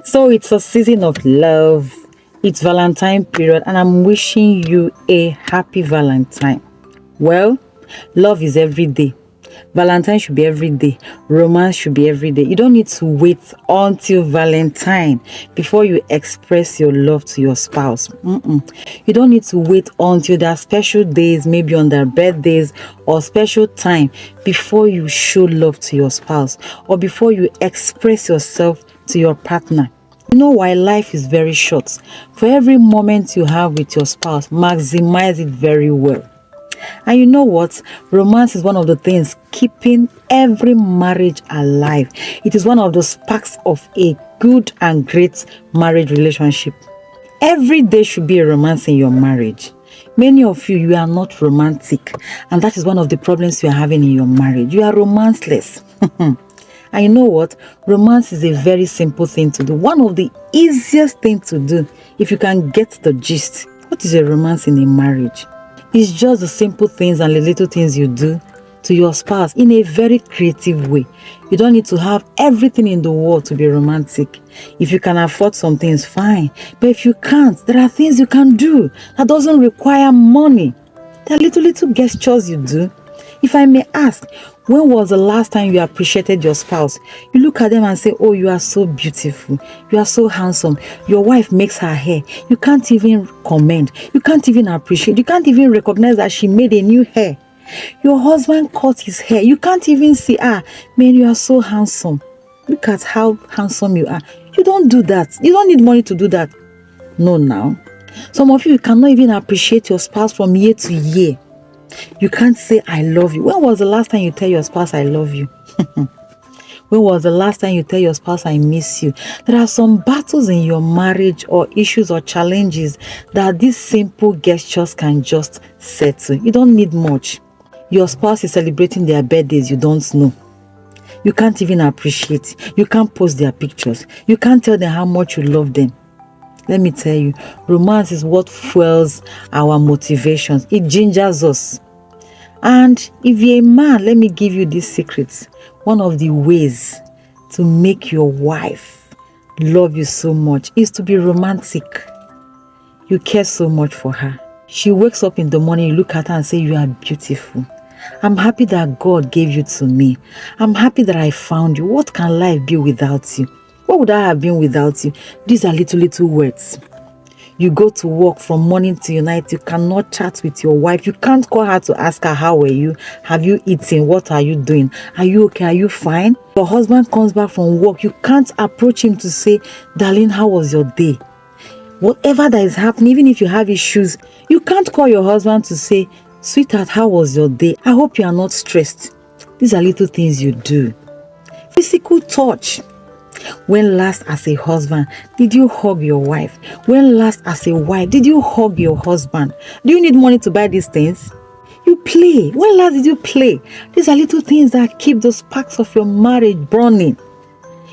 So it's a season of love. It's Valentine period, and I'm wishing you a happy Valentine. Well, love is every day. Valentine should be every day. Romance should be every day. You don't need to wait until Valentine before you express your love to your spouse. You don't need to wait until there are special days, maybe on their birthdays or special time, before you show love to your spouse or before you express yourself to your partner. You know why? Life is very short. For every moment you have with your spouse, maximize it very well. And you know what? Romance is one of the things keeping every marriage alive. It is one of the sparks of a good and great marriage relationship. Every day should be a romance in your marriage. Many of you are not romantic, and that is one of the problems you are having in your marriage. You are romanceless. And you know what? Romance is a very simple thing to do. One of the easiest things to do if you can get the gist. What is a romance in a marriage? It's just the simple things and the little things you do to your spouse in a very creative way. You don't need to have everything in the world to be romantic. If you can afford some things, fine. But if you can't, there are things you can do that doesn't require money. There are little gestures you do. If I may ask, when was the last time you appreciated your spouse? You look at them and say, oh, you are so beautiful. You are so handsome. Your wife makes her hair. You can't even comment. You can't even appreciate. You can't even recognize that she made a new hair. Your husband cut his hair. You can't even see, man, you are so handsome. Look at how handsome you are. You don't do that. You don't need money to do that. No, now. Some of you cannot even appreciate your spouse from year to year. You can't say, I love you. When was the last time you tell your spouse, I love you? When was the last time you tell your spouse, I miss you? There are some battles in your marriage or issues or challenges that these simple gestures can just settle. You don't need much. Your spouse is celebrating their birthdays, you don't know. You can't even appreciate. You can't post their pictures. You can't tell them how much you love them. Let me tell you, romance is what fuels our motivations. It gingers us. And if you're a man, let me give you these secrets. One of the ways to make your wife love you so much is to be romantic. You care so much for her. She wakes up in the morning, you look at her and say, you are beautiful. I'm happy that God gave you to me. I'm happy that I found you. What can life be without you? What would I have been without you? These are little words. You go to work from morning to night. You cannot chat with your wife. You can't call her to ask her, how are you? Have you eaten? What are you doing? Are you okay? Are you fine? Your husband comes back from work. You can't approach him to say, darling, how was your day? Whatever that is happening, even if you have issues, you can't call your husband to say, sweetheart, how was your day? I hope you are not stressed. These are little things you do. Physical touch. When last as a husband did you hug your wife? When last as a wife did you hug your husband? Do you need money to buy these things? You play. When last did you play? These are little things that keep the sparks of your marriage burning.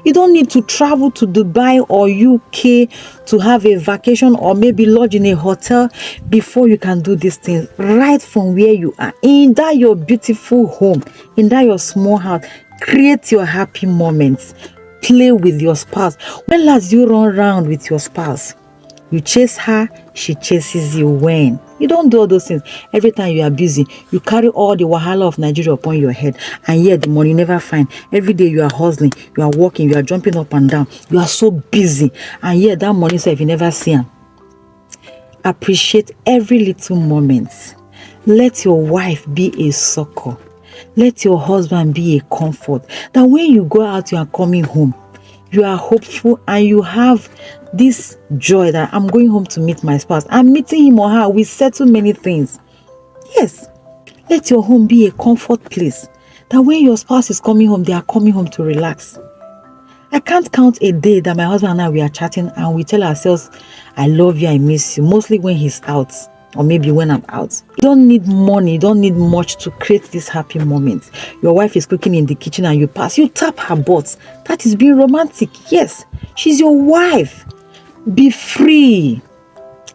You don't need to travel to Dubai or UK to have a vacation or maybe lodge in a hotel before you can do these things. Right from where you are, in that your beautiful home, in that your small house, create your happy moments. Play with your spouse. When last you run around with your spouse? You chase her, she chases you. When? You don't do all those things. Every time you are busy, you carry all the wahala of Nigeria upon your head, and yet the money never find. Every day you are hustling, you are working, you are jumping up and down. You are so busy, and yet that money self you never see am. Appreciate every little moment. Let your wife be a succor. Let your husband be a comfort. That when you go out, you are coming home, you are hopeful and you have this joy that I'm going home to meet my spouse. I'm meeting him or her. We settle many things. Yes. Let your home be a comfort place. That when your spouse is coming home, they are coming home to relax. I can't count a day that my husband and I, we are chatting and we tell ourselves, I love you, I miss you. Mostly when he's out. Or maybe when I'm out. You don't need money, you don't need much to create this happy moment. Your wife is cooking in the kitchen and you pass, you tap her butt. That is being romantic. Yes, she's your wife. Be free.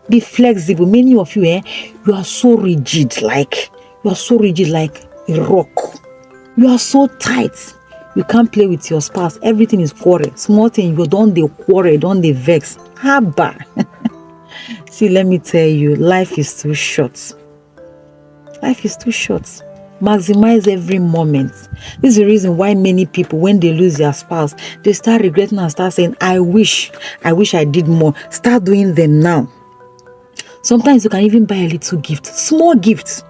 Be flexible. Many of you, you are so rigid like a rock. You are so tight. You can't play with your spouse. Everything is quarrel. Small thing, you don't dey quarrel, don't dey vex. Haba. See, let me tell you, life is too short. Life is too short. Maximize every moment. This is the reason why many people, when they lose their spouse, they start regretting and start saying, I wish I did more. Start doing them now. Sometimes you can even buy a little gift, small gift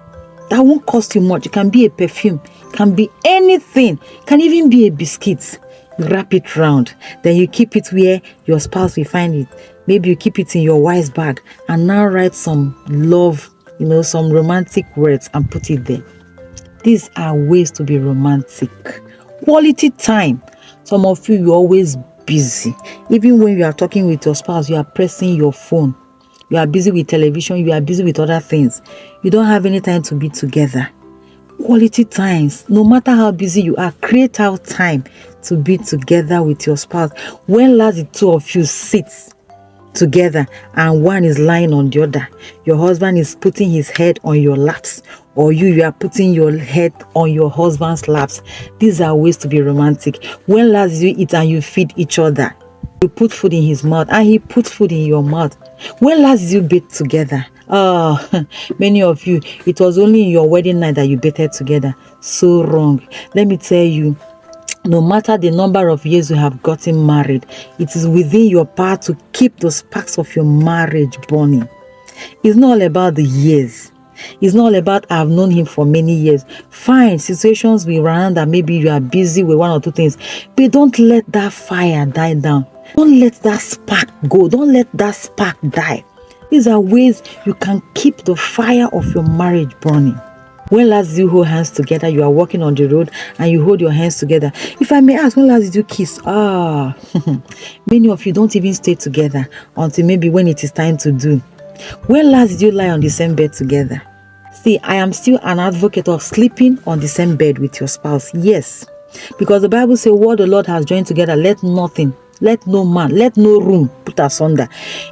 that won't cost you much. It can be a perfume, it can be anything, it can even be a biscuit. You wrap it round, then you keep it where your spouse will find it. Maybe you keep it in your wife's bag and now write some love, some romantic words and put it there. These are ways to be romantic. Quality time. Some of you're always busy. Even when you are talking with your spouse, you are pressing your phone. You are busy with television, you are busy with other things. You don't have any time to be together. Quality times. No matter how busy you are, create out time to be together with your spouse. When last the two of you sit together and one is lying on the other, your husband is putting his head on your laps, or you are putting your head on your husband's laps. These are ways to be romantic. When last you eat and you feed each other, you put food in his mouth and he puts food in your mouth. When last you bathe together? Many of you, it was only in your wedding night that you bathed together. So wrong. Let me tell you, no matter the number of years you have gotten married, it is within your power to keep the sparks of your marriage burning. It's not all about the years. It's not all about I've known him for many years. Fine, situations will run that maybe you are busy with one or two things, but don't let that fire die down. Don't let that spark go. Don't let that spark die. These are ways you can keep the fire of your marriage burning. When last did you hold hands together? You are walking on the road and you hold your hands together. If I may ask, when last did you kiss? Many of you don't even stay together until maybe when it is time to do. When last did you lie on the same bed together? See, I am still an advocate of sleeping on the same bed with your spouse. Yes, because the Bible says what the Lord has joined together, let nothing, let no man, let no room put asunder.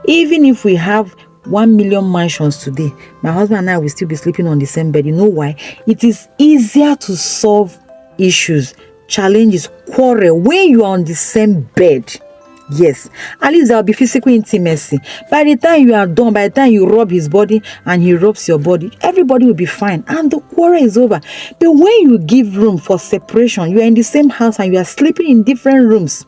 Even if we have 1 million mansions today, my husband and I will still be sleeping on the same bed. You know why? It is easier to solve issues, challenges, quarrel when you are on the same bed. Yes, at least there will be physical intimacy. By the time you are done, by the time you rub his body and he rubs your body, everybody will be fine and the quarrel is over. But when you give room for separation, you are in the same house and you are sleeping in different rooms,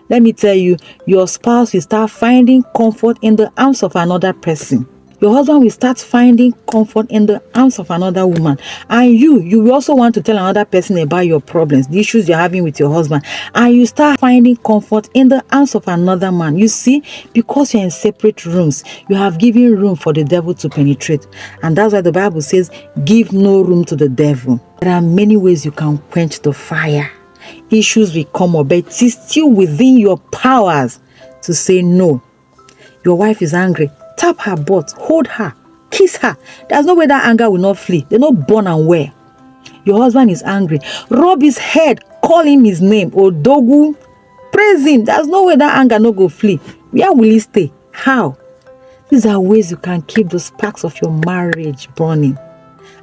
let me tell you, your spouse will start finding comfort in the arms of another person. Your husband will start finding comfort in the arms of another woman. And you will also want to tell another person about your problems, the issues you're having with your husband. And you start finding comfort in the arms of another man. You see, because you're in separate rooms, you have given room for the devil to penetrate. And that's why the Bible says, give no room to the devil. There are many ways you can quench the fire. Issues will come up, but it is still within your powers to say no. Your wife is angry. Tap her butt, hold her, kiss her. There's no way that anger will not flee. They're not born and wear. Your husband is angry. Rub his head, call him his name. Odogu, praise him. There's no way that anger no go flee. Where will he stay? How? These are ways you can keep the sparks of your marriage burning.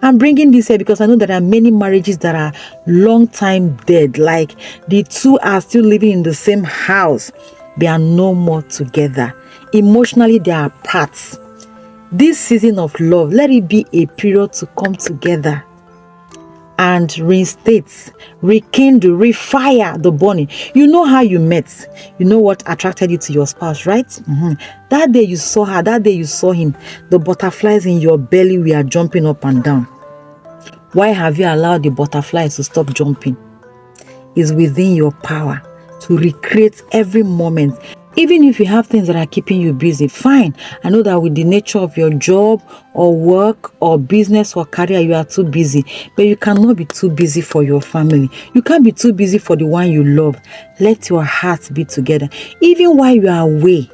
I'm bringing this here because I know there are many marriages that are long time dead. Like the two are still living in the same house. They are no more together. Emotionally, they are apart. This season of love, let it be a period to come together and reinstate, rekindle, refire the burning. You know how you met. You know what attracted you to your spouse, right? That day you saw her, that day you saw him, the butterflies in your belly were jumping up and down. Why have you allowed the butterflies to stop jumping? It's within your power to recreate every moment. Even if you have things that are keeping you busy, fine. I know that with the nature of your job or work or business or career, you are too busy. But you cannot be too busy for your family. You can't be too busy for the one you love. Let your heart be together. Even while you are away,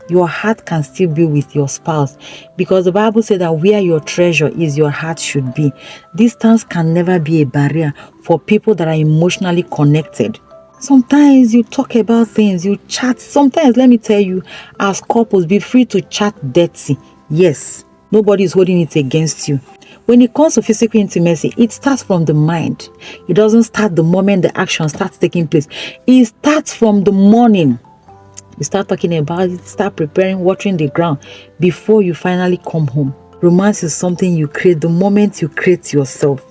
your heart can still be with your spouse. Because the Bible says that where your treasure is, your heart should be. Distance can never be a barrier for people that are emotionally connected. Sometimes you talk about things, you chat. Sometimes, let me tell you, as couples, be free to chat dirty. Yes, nobody is holding it against you. When it comes to physical intimacy, it starts from the mind. It doesn't start the moment the action starts taking place. It starts from the morning. You start talking about it, start preparing, watering the ground before you finally come home. Romance is something you create the moment you create yourself.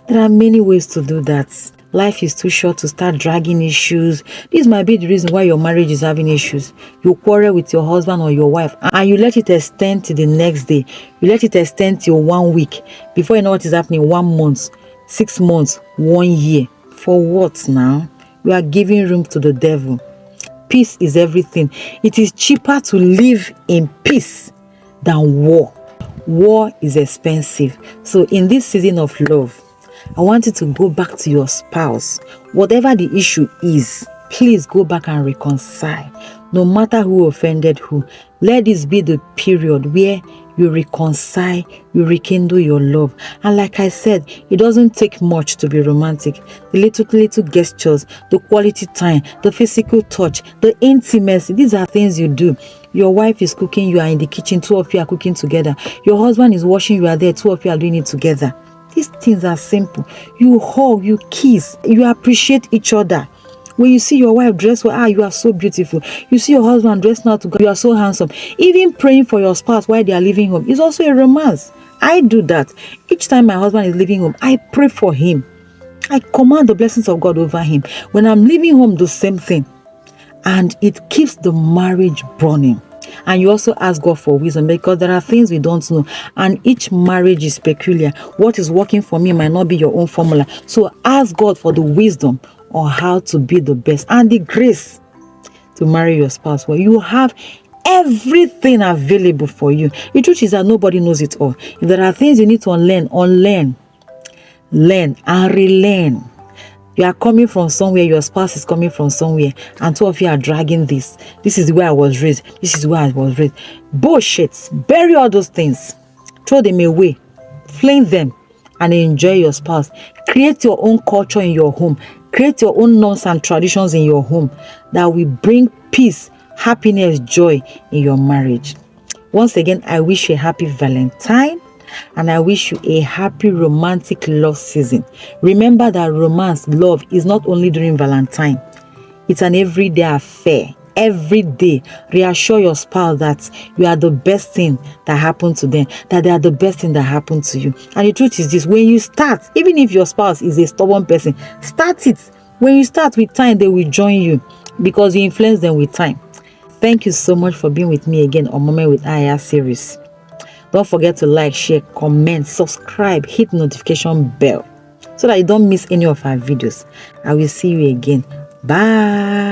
There are many ways to do that. Life is too short to start dragging issues. This might be the reason why your marriage is having issues. You quarrel with your husband or your wife and you let it extend to the next day. You let it extend till 1 week. Before you know what is happening, 1 month, 6 months, 1 year. For what now? You are giving room to the devil. Peace is everything. It is cheaper to live in peace than war. War is expensive. So in this season of love, I want you to go back to your spouse. Whatever the issue is, please go back and reconcile. No matter who offended who, let this be the period where you reconcile, you rekindle your love. And like I said, it doesn't take much to be romantic. The little gestures, the quality time, the physical touch, the intimacy, these are things you do. Your wife is cooking, you are in the kitchen, 2 of you are cooking together. Your husband is washing, you are there, 2 of you are doing it together. These things are simple. You hug, you kiss, you appreciate each other. When you see your wife dressed well, you are so beautiful. You see your husband dressed now together, you are so handsome. Even praying for your spouse while they are leaving home is also a romance. I do that. Each time my husband is leaving home, I pray for him. I command the blessings of God over him. When I'm leaving home, the same thing. And it keeps the marriage burning. And you also ask God for wisdom, because there are things we don't know, and each marriage is peculiar. What is working for me might not be your own formula. So ask God for the wisdom on how to be the best and the grace to marry your spouse where you have everything available for you. The truth is that nobody knows it all. If there are things you need to unlearn, learn and relearn. You are coming from somewhere, your spouse is coming from somewhere, and 2 of you are dragging this. This is where I was raised. This is where I was raised. Bullshit. Bury all those things. Throw them away. Fling them and enjoy your spouse. Create your own culture in your home. Create your own norms and traditions in your home that will bring peace, happiness, joy in your marriage. Once again, I wish you a happy Valentine. And I wish you a happy romantic love season. Remember that romance, love is not only during Valentine. It's an everyday affair. Every day, reassure your spouse that you are the best thing that happened to them, that they are the best thing that happened to you. And the truth is this, when you start, even if your spouse is a stubborn person, start it. When you start with time, they will join you because you influence them with time. Thank you so much for being with me again on Moment with Aya series. Don't forget to like, share, comment, subscribe, hit notification bell so that you don't miss any of our videos. I will see you again. Bye.